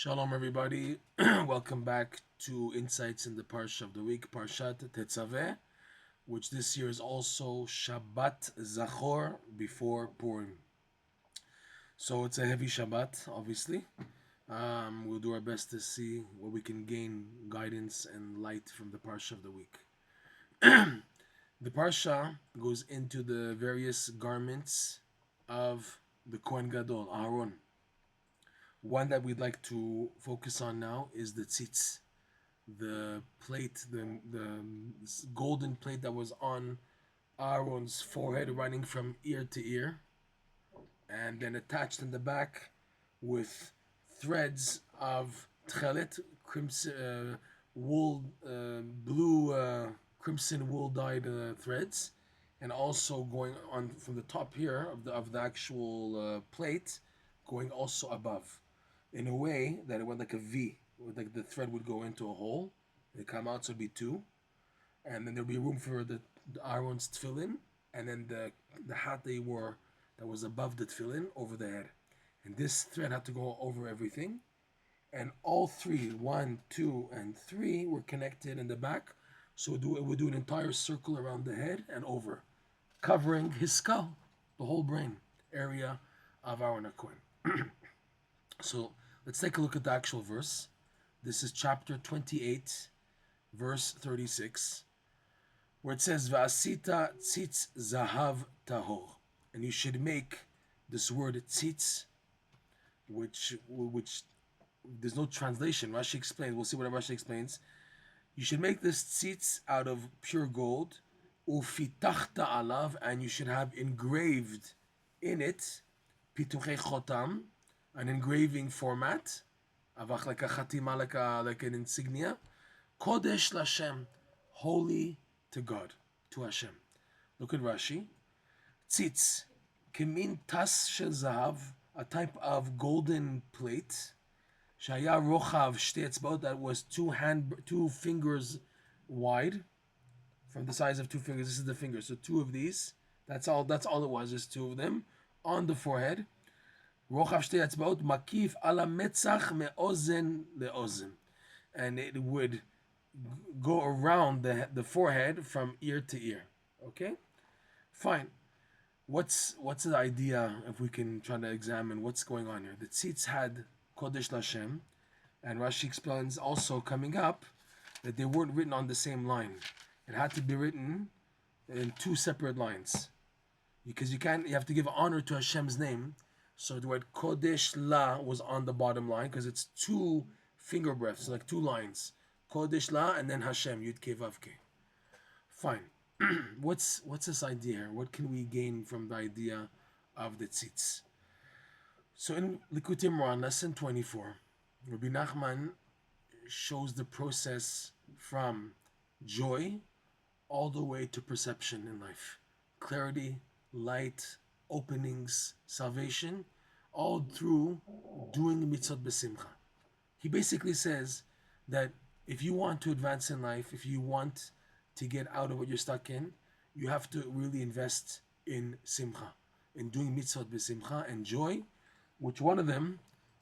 Shalom, everybody. Welcome back to Insights in the Parsha of the Week, Parshat Tetzaveh, which this year is also Shabbat Zachor before Purim. So it's a heavy Shabbat, obviously. We'll do our best to see what we can gain guidance and light from the Parsha of the week. The Parsha goes into the various garments of the Kohen Gadol, Aharon. One that we'd like to focus on now is the Tzitz, the plate, the golden plate that was on Aaron's forehead running from ear to ear, and then attached in the back with threads of tchelet, crimson wool, crimson wool dyed threads, and also going on from the top here of the actual plate, going also above, in a way that it went like a V, where like the thread would go into a hole, it come out, so it'd be two, and then there'd be room for the Aaron's tefillin, and then the hat they wore that was above the tefillin over the head, and this thread had to go over everything, and all three, 1, 2, and 3, were connected in the back, so it would do an entire circle around the head and over, covering his skull, the whole brain area of Aharon HaKohen. So let's take a look at the actual verse. This is chapter 28, verse 36, where it says, V'asita tzitz zahav tahor. And you should make this word tzitz, which there's no translation. Rashi explains, we'll see what Rashi explains. You should make this tzitz out of pure gold, ufitachta alav, and you should have engraved in it, pituchei chotam, an engraving format, avach like a chatima, like an insignia, Kodesh LaHashem, holy to God, to Hashem. Look at Rashi. Tzitz, kemin tas shel zahav, a type of golden plate, shaya rochav shtei etzbaot, that was two fingers wide, from the size of two fingers. This is the finger, so two of these. That's all it was, just two of them on the forehead. Rochav shtei etzbaot makif ala metzach me'ozen le'ozen, and it would go around the forehead from ear to ear. Okay, fine. What's the idea, if we can try to examine what's going on here? The tzitz had Kodesh LaHashem, and Rashi explains also coming up that they weren't written on the same line. It had to be written in two separate lines, because you have to give honor to Hashem's name. So the word Kodesh La was on the bottom line because it's two finger breaths, like two lines. Kodesh La and then Hashem, Yud Ke Vav Ke. Fine. What's this idea here? What can we gain from the idea of the tzitz? So in Likutey Moharan, lesson 24, Rebbe Nachman shows the process from joy all the way to perception in life. Clarity, light, openings, salvation, all through doing mitzvot b'simcha. He basically says that if you want to advance in life, if you want to get out of what you're stuck in, you have to really invest in simcha, in doing mitzvot b'simcha and joy, which one of them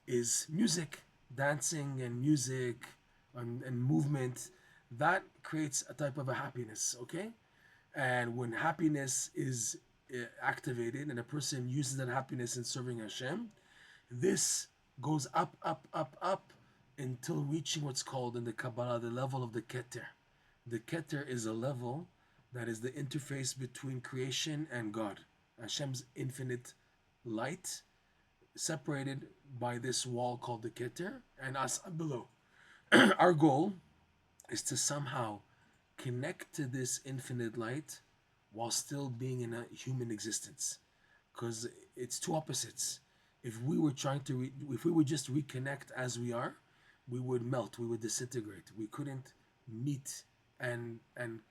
is music, dancing and music and movement. That creates a type of a happiness, okay? And when happiness is activated and a person uses that happiness in serving Hashem, this goes up, up, up, up until reaching what's called in the Kabbalah the level of the Keter. The Keter is a level that is the interface between creation and God. Hashem's infinite light, separated by this wall called the Keter, and us below. Our goal is to somehow connect to this infinite light while still being in a human existence, because it's two opposites. If we were if we would just reconnect as we are, we would melt, we would disintegrate. We couldn't meet and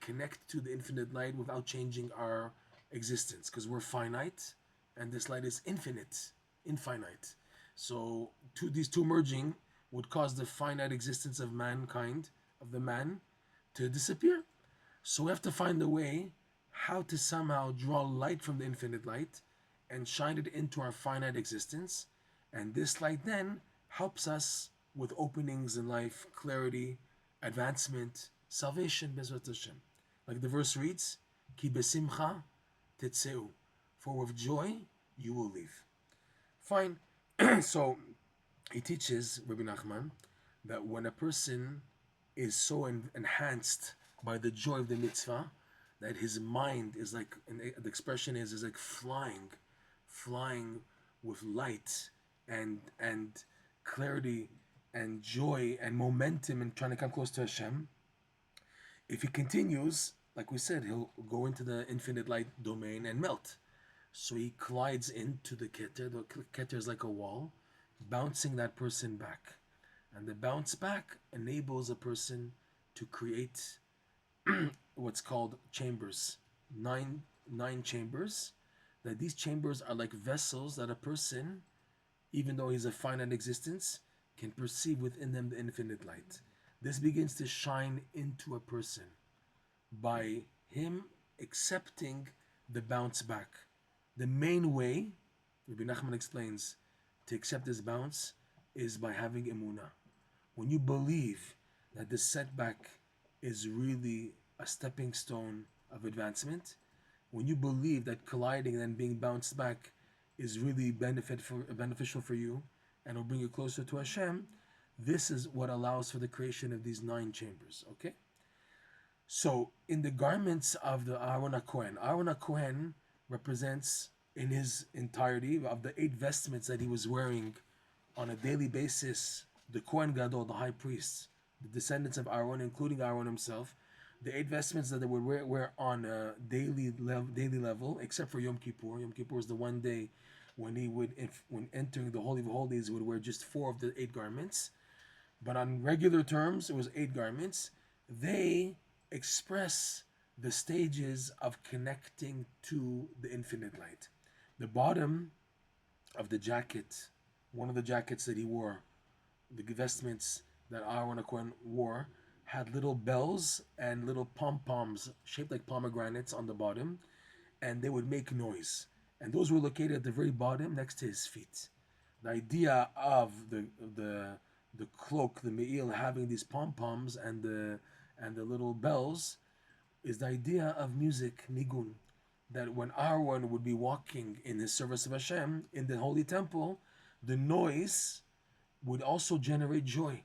connect to the infinite light without changing our existence, because we're finite and this light is infinite. So these two merging would cause the finite existence of mankind, of the man, to disappear. So we have to find a way how to somehow draw light from the infinite light and shine it into our finite existence. And this light then helps us with openings in life, clarity, advancement, salvation, Bezrat Hashem. Like the verse reads, Ki besimcha tetzeu, for with joy you will leave. Fine. So he teaches, Rebbe Nachman, that when a person is so enhanced by the joy of the mitzvah, that his mind is like, and the expression is like flying with light and clarity and joy and momentum and trying to come close to Hashem. If he continues, like we said, he'll go into the infinite light domain and melt. So he collides into the keter. The keter is like a wall, bouncing that person back. And the bounce back enables a person to create what's called chambers. Nine chambers. That these chambers are like vessels that a person, even though he's a finite existence, can perceive within them the infinite light. This begins to shine into a person by him accepting the bounce back. The main way, Rebbe Nachman explains, to accept this bounce is by having emunah. When you believe that the setback is really a stepping stone of advancement, when you believe that colliding and then being bounced back is really beneficial for you and will bring you closer to Hashem, this is what allows for the creation of these 9 chambers, okay? So, in the garments of the Aharon HaKohen represents in his entirety of the 8 vestments that he was wearing on a daily basis, the Kohen Gadol, the high priest, the descendants of Aaron, including Aaron himself, the 8 vestments that they would wear on a daily level, except for Yom Kippur. Yom Kippur is the one day when he would, when entering the Holy of Holies, he would wear just 4 of the 8 garments. But on regular terms, it was 8 garments. They express the stages of connecting to the infinite light. The bottom of the jacket, one of the jackets that he wore, the vestments that Aharon HaKohen wore, had little bells and little pom-poms shaped like pomegranates on the bottom, and they would make noise. And those were located at the very bottom next to his feet. The idea of the cloak, the me'il, having these pom-poms and the little bells is the idea of music, nigun, that when Aaron would be walking in his service of Hashem in the holy temple, the noise would also generate joy.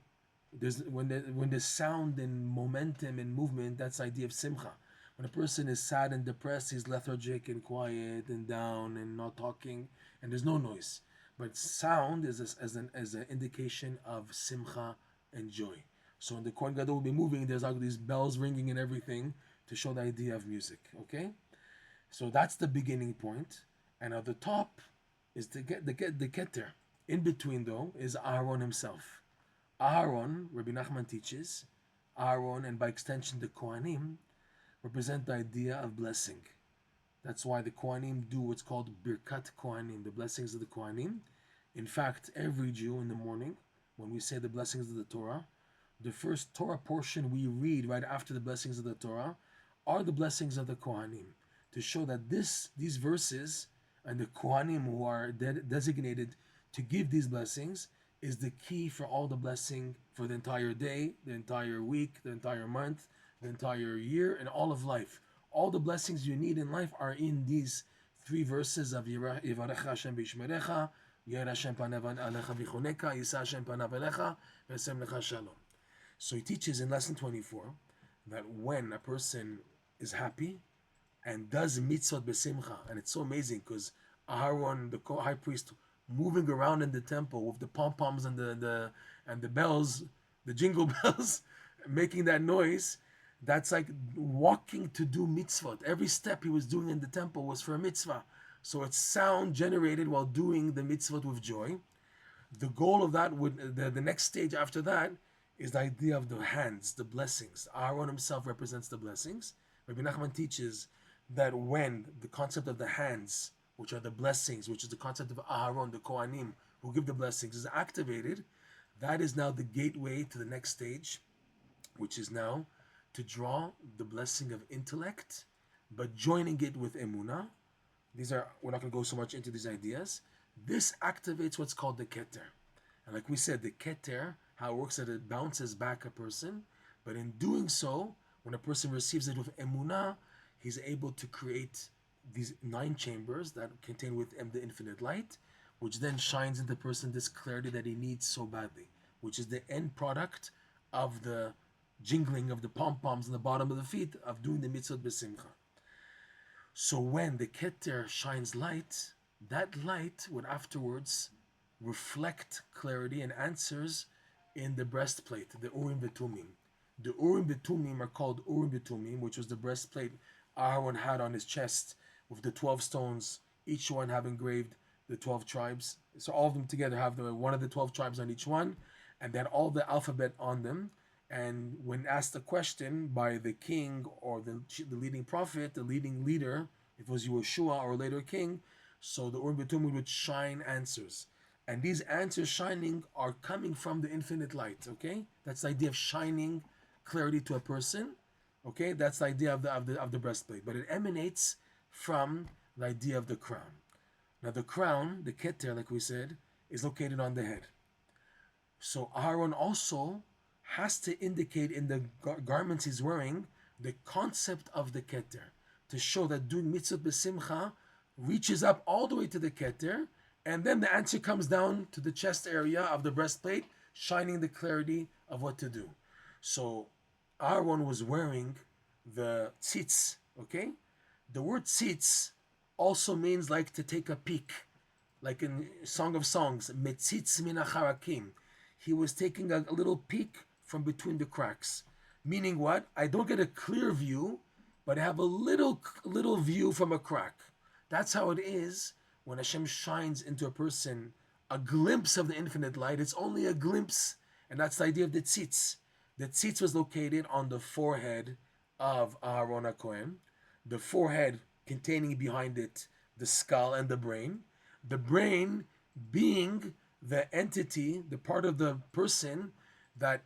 When the sound and momentum and movement, that's the idea of simcha. When a person is sad and depressed, he's lethargic and quiet and down and not talking, and there's no noise. But sound is as an indication of simcha and joy. So when the Kohen Gadol will be moving, there's like these bells ringing and everything to show the idea of music. Okay, so that's the beginning point. And at the top is the keter. In between, though, is Aaron himself. Aaron, Rebbe Nachman teaches, Aaron, and by extension the Kohanim, represent the idea of blessing. That's why the Kohanim do what's called Birkat Kohanim, the blessings of the Kohanim. In fact, every Jew in the morning, when we say the blessings of the Torah, the first Torah portion we read right after the blessings of the Torah are the blessings of the Kohanim, to show that these verses and the Kohanim who are designated to give these blessings is the key for all the blessing for the entire day, the entire week, the entire month, the entire year, and all of life. All the blessings you need in life are in these 3 verses of Yivarech Hashem B'Yishmerecha, Yer Hashem Panav Alecha V'Choneka, Yisa Hashem Panav Alecha, V'Yasem Lecha Shalom. So he teaches in lesson 24 that when a person is happy and does mitzvot b'simcha, and it's so amazing because Aharon, the high priest, moving around in the temple with the pom-poms and the bells, the jingle bells, making that noise, that's like walking to do mitzvot. Every step he was doing in the temple was for a mitzvah. So it's sound generated while doing the mitzvot with joy. The goal of that would, the next stage after that is the idea of the hands, the blessings. Aaron himself represents the blessings. Rebbe Nachman teaches that when the concept of the hands, which are the blessings, which is the concept of Aharon, the Kohanim, who give the blessings, is activated, that is now the gateway to the next stage, which is now to draw the blessing of intellect, but joining it with emunah. We're not going to go so much into these ideas. This activates what's called the keter. And like we said, the keter how it works that it bounces back a person, but in doing so, when a person receives it with emunah, he's able to create these 9 chambers that contain within the infinite light, which then shines into the person this clarity that he needs so badly, which is the end product of the jingling of the pom-poms on the bottom of the feet of doing the mitzvot b'simcha. So when the keter shines light, that light would afterwards reflect clarity and answers in the breastplate, the Urim V'Tumim. The Urim V'Tumim are called Urim V'Tumim, which was the breastplate Aharon had on his chest with the 12 stones, each one have engraved the 12 tribes. So all of them together have one of the 12 tribes on each one, and then all the alphabet on them. And when asked a question by the king or the leading prophet, the leading leader, if it was Yeshua or later king, so the Urim V'Tumim would shine answers. And these answers shining are coming from the infinite light, okay? That's the idea of shining clarity to a person, okay? That's the idea of the breastplate. But it emanates from the idea of the crown. Now the crown, the keter, like we said, is located on the head. So Aharon also has to indicate in the garments he's wearing the concept of the keter, to show that doing mitzvot b'simcha reaches up all the way to the keter, and then the answer comes down to the chest area of the breastplate, shining the clarity of what to do. So Aharon was wearing the tzitz, okay? The word tzitz also means like to take a peek, like in Song of Songs, metzitz min hacharakim. He was taking a little peek from between the cracks. Meaning what? I don't get a clear view, but I have a little view from a crack. That's how it is when Hashem shines into a person a glimpse of the infinite light. It's only a glimpse, and that's the idea of the tzitz. The tzitz was located on the forehead of Aharon HaKohen, the forehead containing behind it the skull and the brain being the entity, the part of the person that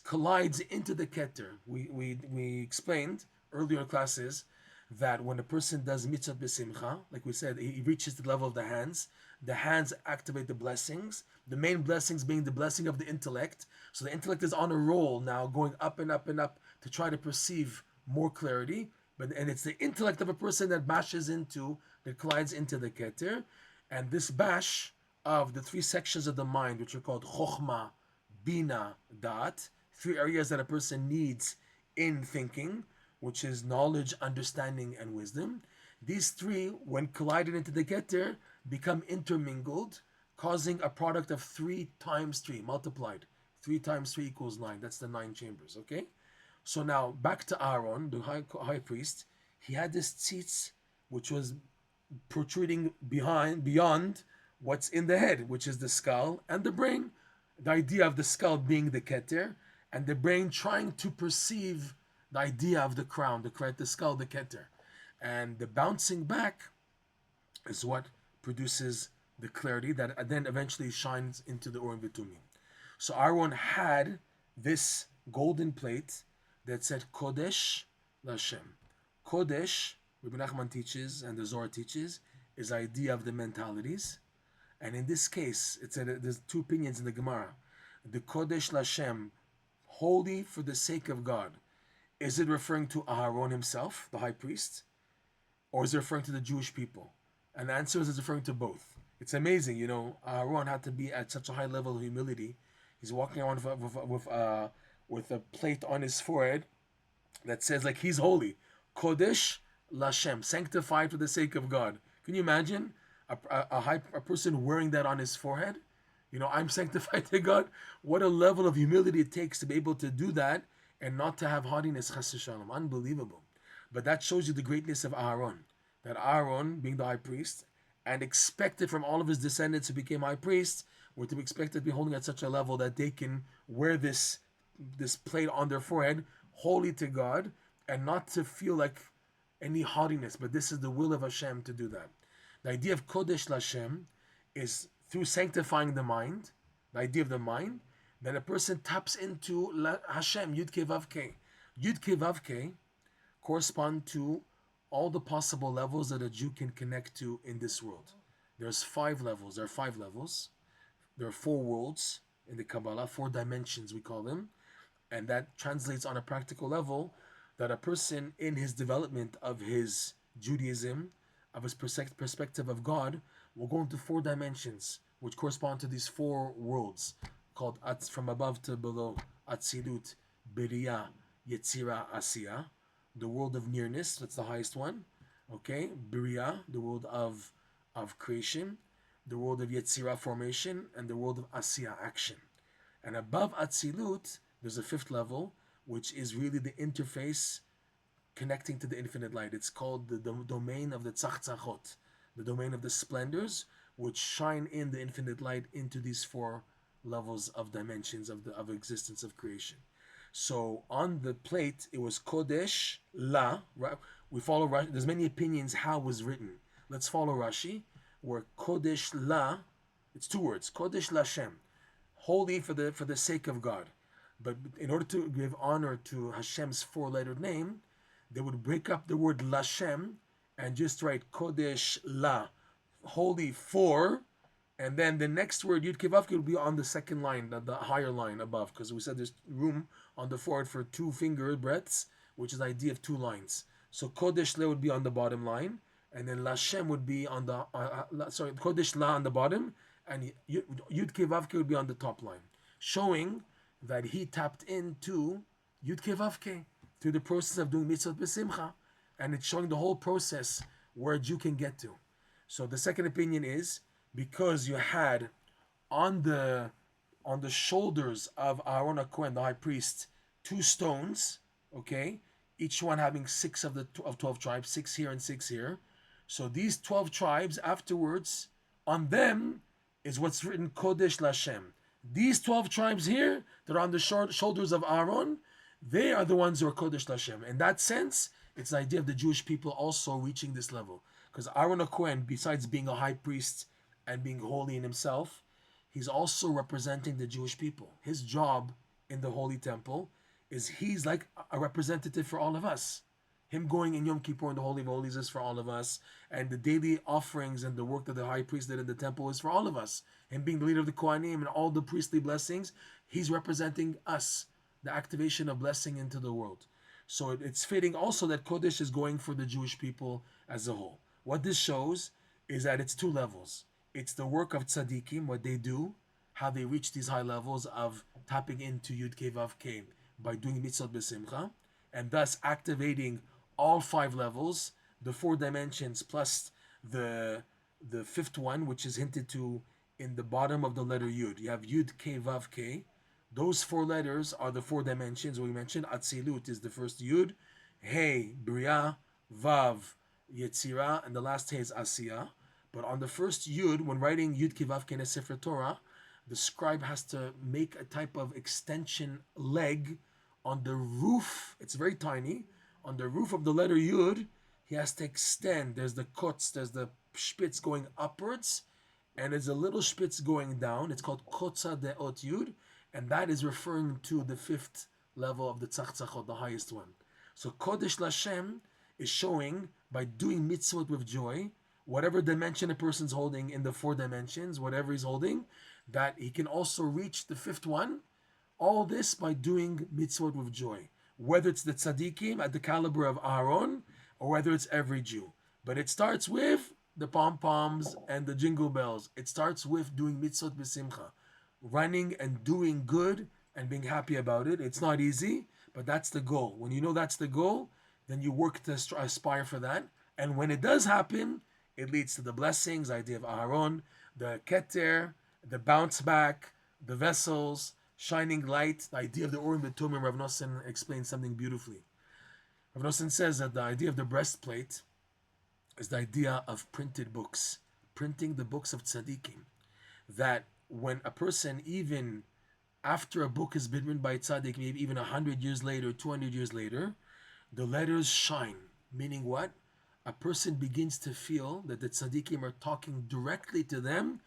collides into the keter. We explained earlier classes that when a person does mitzvot b'simcha, like we said, he reaches the level of the hands. The hands activate the blessings. The main blessings being the blessing of the intellect. So the intellect is on a roll now, going up and up and up to try to perceive more clarity. And it's the intellect of a person that bashes into, that collides into the keter. And this bash of the 3 sections of the mind, which are called chokhmah, bina, dat, 3 areas that a person needs in thinking, which is knowledge, understanding, and wisdom. These 3, when collided into the keter, become intermingled, causing a product of 3 times 3, multiplied. 3 times 3 equals 9. That's the 9 chambers, okay? So now, back to Aaron, the high priest. He had this tzitz, which was protruding beyond what's in the head, which is the skull and the brain. The idea of the skull being the keter, and the brain trying to perceive the idea of the crown, the skull, the keter. And the bouncing back is what produces the clarity that then eventually shines into the Urim V'Tumim. So Aaron had this golden plate that said Kodesh LaHashem. Kodesh, Rebbe Nachman teaches and the Zohar teaches, is the idea of the mentalities. And in this case, there's 2 opinions in the Gemara. The Kodesh LaHashem, holy for the sake of God. Is it referring to Aharon himself, the high priest? Or is it referring to the Jewish people? And the answer is it's referring to both. It's amazing, Aharon had to be at such a high level of humility. He's walking around with a plate on his forehead that says like he's holy. Kodesh LaHashem, sanctified for the sake of God. Can you imagine a person wearing that on his forehead? I'm sanctified to God. What a level of humility it takes to be able to do that and not to have haughtiness, chas v'shalom. Unbelievable. But that shows you the greatness of Aharon. That Aharon, being the high priest, and expected from all of his descendants who became high priests, were to be expected to be holding at such a level that they can wear this plate on their forehead, holy to God, and not to feel like any haughtiness. But this is the will of Hashem to do that. The idea of Kodesh LaHashem is through sanctifying the mind, the idea of the mind, then a person taps into Hashem, Yud Kei Vav Kei. Yud Kei Vav Kei correspond to all the possible levels that a Jew can connect to in this world. There's 5 levels. There are 5 levels. There are 4 worlds. in the Kabbalah, 4 dimensions we call them, and that translates on a practical level that a person in his development of his Judaism, of his perspective of God, will go into 4 dimensions, which correspond to these 4 worlds, called from above to below, Atzilut, Beriya, Yetzira, Asiya, the world of nearness, that's the highest one, okay, Beriya, the world of creation, the world of Yetzira, formation, and the world of Asiya, action. And above Atzilut, there's a 5th level, which is really the interface connecting to the infinite light. It's called the domain of the tzachtzachot, the domain of the splendors, which shine in the infinite light into these 4 levels of dimensions of existence of creation. So on the plate, it was Kodesh La. Right? We follow Rashi. There's many opinions how it was written. Let's follow Rashi, where Kodesh La, it's 2 words, Kodesh LaHashem, holy for the sake of God. But in order to give honor to Hashem's 4-lettered name, they would break up the word LaHashem and just write Kodesh La, holy for, and then the next word Yud Kei Vav Kei will be on the second line, the higher line above, because we said there's room on the forehead for 2 finger breadths, which is the idea of 2 lines. So Kodesh La would be on the bottom line, and then LaHashem would be on the Kodesh La on the bottom, and Yud Kei Vav Kei would be on the top line, showing that he tapped into Yud Kei Vav Kei through the process of doing mitzvot b'simcha, and it's showing the whole process where a Jew can get to. So the second opinion is because you had on the shoulders of Aharon HaKohen, the high priest, 2 stones, okay, each one having 6 of 12 tribes, 6 here and 6 here. So these 12 tribes afterwards, on them is what's written Kodesh LaHashem. These 12 tribes here that are on the shoulders of Aaron, they are the ones who are Kodesh LaHashem. In that sense, it's the idea of the Jewish people also reaching this level. Because Aharon HaKohen, besides being a high priest and being holy in himself, he's also representing the Jewish people. His job in the Holy Temple is he's like a representative for all of us. Him going in Yom Kippur in the Holy of Holies is for all of us. And the daily offerings and the work that the high priest did in the temple is for all of us. Him being the leader of the Kohanim and all the priestly blessings, he's representing us, the activation of blessing into the world. So it's fitting also that Kodesh is going for the Jewish people as a whole. What this shows is that it's 2 levels. It's the work of tzaddikim, what they do, how they reach these high levels of tapping into Yud Kei Vav Kei by doing mitzvot b'simcha, and thus activating all 5 levels, the 4 dimensions plus the 5th one, which is hinted to in the bottom of the letter Yud. You have Yud Kei Vav Kei. Those 4 letters are the 4 dimensions we mentioned. Atzilut is the first Yud, Hey, Bria, Vav, Yetzira, and the last Hey is Asiya. But on the first Yud, when writing Yud Kei Vav Kei in a Sefer Torah, the scribe has to make a type of extension leg on the roof. It's very tiny. On the roof of the letter Yud, he has to extend. There's the kotz, there's the spitz going upwards, and there's a little spitz going down. It's called kotza de ot Yud, and that is referring to the 5th level of the tzachtzachot, the highest one. So Kodesh LaHashem is showing, by doing mitzvot with joy, whatever dimension a person's holding in the 4 dimensions, whatever he's holding, that he can also reach the 5th one. All this by doing mitzvot with joy. Whether it's the tzaddikim at the caliber of Aaron, or whether it's every Jew. But it starts with the pom-poms and the jingle bells. It starts with doing mitzvot b'simcha. Running and doing good and being happy about it. It's not easy, but that's the goal. When you know that's the goal, then you work to aspire for that. And when it does happen, it leads to the blessings, the idea of Aharon, the keter, the bounce back, the vessels, shining light, the idea of the Urim V'Tumim. Rav Nosson explains something beautifully. Rav Nosson says that the idea of the breastplate is the idea of printed books, printing the books of tzaddikim. That when a person, even after a book has been written by a tzaddik, maybe even 100 years later, 200 years later, the letters shine. Meaning what? A person begins to feel that the tzaddikim are talking directly to them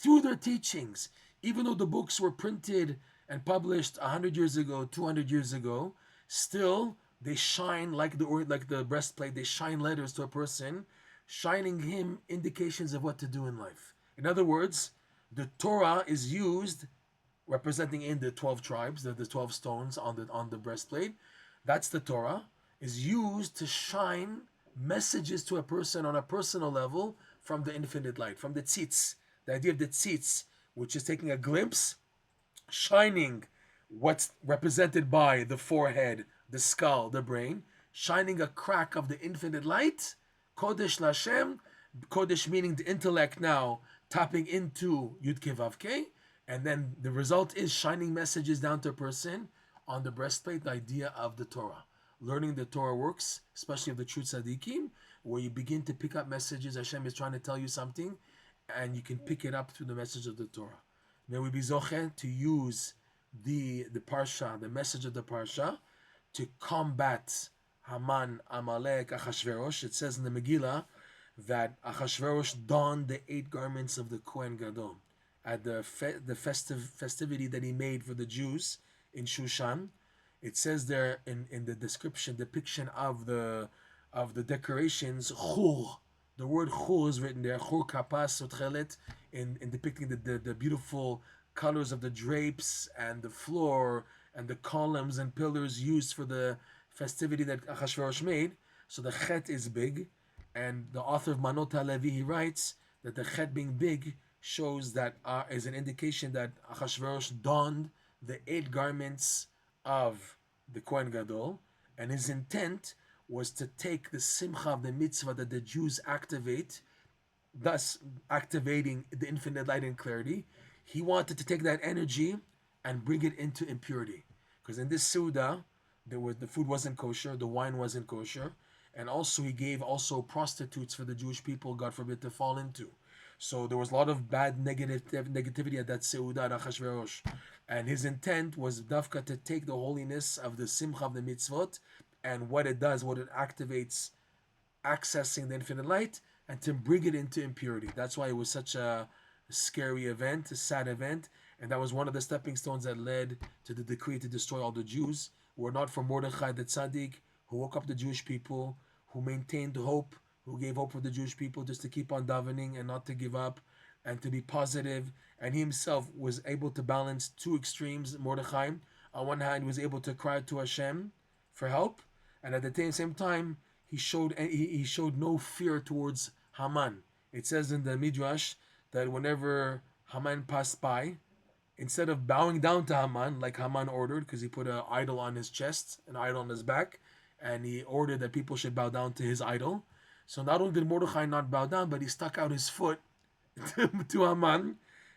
through their teachings. Even though the books were printed and published 100 years ago, 200 years ago, still they shine like the breastplate. They shine letters to a person, shining him indications of what to do in life. In other words, the Torah is used, representing in the 12 tribes, the 12 stones on the breastplate. That's the Torah, is used to shine messages to a person on a personal level from the infinite light, from the Tzitz. The idea of the Tzitz, which is taking a glimpse, shining what's represented by the forehead, the skull, the brain, shining a crack of the infinite light, Kodesh LaHashem, Kodesh meaning the intellect now, tapping into Yud Kei Vav Kei, and then the result is shining messages down to a person on the breastplate, the idea of the Torah. Learning the Torah works, especially of the true tzaddikim, where you begin to pick up messages. Hashem is trying to tell you something, and you can pick it up through the message of the Torah. May we be zoche to use the parsha, the message of the parsha, to combat Haman, Amalek, Achashverosh. It says in the Megillah that Achashverosh donned the 8 garments of the Kohen Gadol at the festivity that he made for the Jews in Shushan. It says there in the depiction of the decorations, chur. The word chur is written there, chur kapas utchelet, in depicting the beautiful colors of the drapes and the floor and the columns and pillars used for the festivity that Achashverosh made. So the chet is big, and the author of Manot HaLevi, he writes that the chet being big shows that is an indication that Achashverosh donned the 8 garments of the Kohen Gadol, and his intent was to take the simcha of the mitzvah that the Jews activate, thus activating the infinite light and clarity. He wanted to take that energy and bring it into impurity, because in this Suda, the food wasn't kosher, the wine wasn't kosher, and also he gave also prostitutes for the Jewish people, God forbid, to fall into. So there was a lot of bad negativity at that Seudah at Achashverosh. And his intent was dafka to take the holiness of the simcha of the mitzvot and what it does, what it activates, accessing the infinite light, and to bring it into impurity. That's why it was such a scary event, a sad event, and that was one of the stepping stones that led to the decree to destroy all the Jews. Were not for Mordechai the tzaddik, who woke up the Jewish people, who maintained hope, who gave hope for the Jewish people just to keep on davening and not to give up and to be positive. And he himself was able to balance 2 extremes. Mordechai, on one hand, was able to cry to Hashem for help, and at the same time, he showed no fear towards Haman. It says in the Midrash that whenever Haman passed by, instead of bowing down to Haman like Haman ordered, because he put an idol on his chest, an idol on his back, and he ordered that people should bow down to his idol. So not only did Mordechai not bow down, but he stuck out his foot to Haman,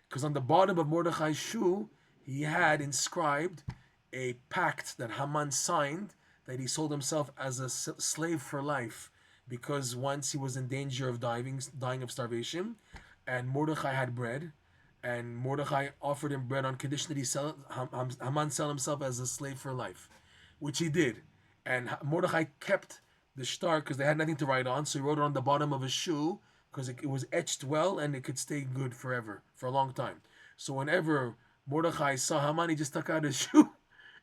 because on the bottom of Mordechai's shoe, he had inscribed a pact that Haman signed, that he sold himself as a slave for life, because once he was in danger of dying of starvation, and Mordechai had bread, and Mordechai offered him bread on condition that Haman sell himself as a slave for life, which he did. And Mordechai kept the shtar because they had nothing to write on, so he wrote it on the bottom of his shoe because it was etched well and it could stay good forever, for a long time. So whenever Mordechai saw Haman, he just stuck out his shoe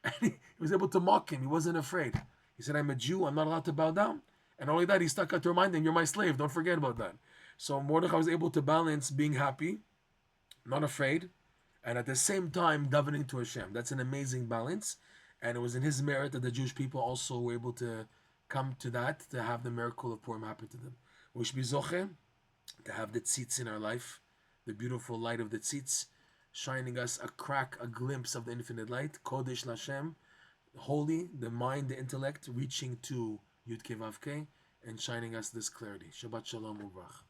and he was able to mock him. He wasn't afraid. He said, I'm a Jew, I'm not allowed to bow down. And only that, he stuck out to remind him, you're my slave, don't forget about that. So Mordechai was able to balance being happy, not afraid, and at the same time davening to Hashem. That's an amazing balance. And it was in his merit that the Jewish people also were able to come to that, to have the miracle of Purim happen to them. We should be zoche to have the tzitz in our life, the beautiful light of the tzitz, shining us a crack, a glimpse of the infinite light, Kodesh LaHashem, holy, the mind, the intellect, reaching to Yud Kei Vav Kei, and shining us this clarity. Shabbat Shalom Ubrach.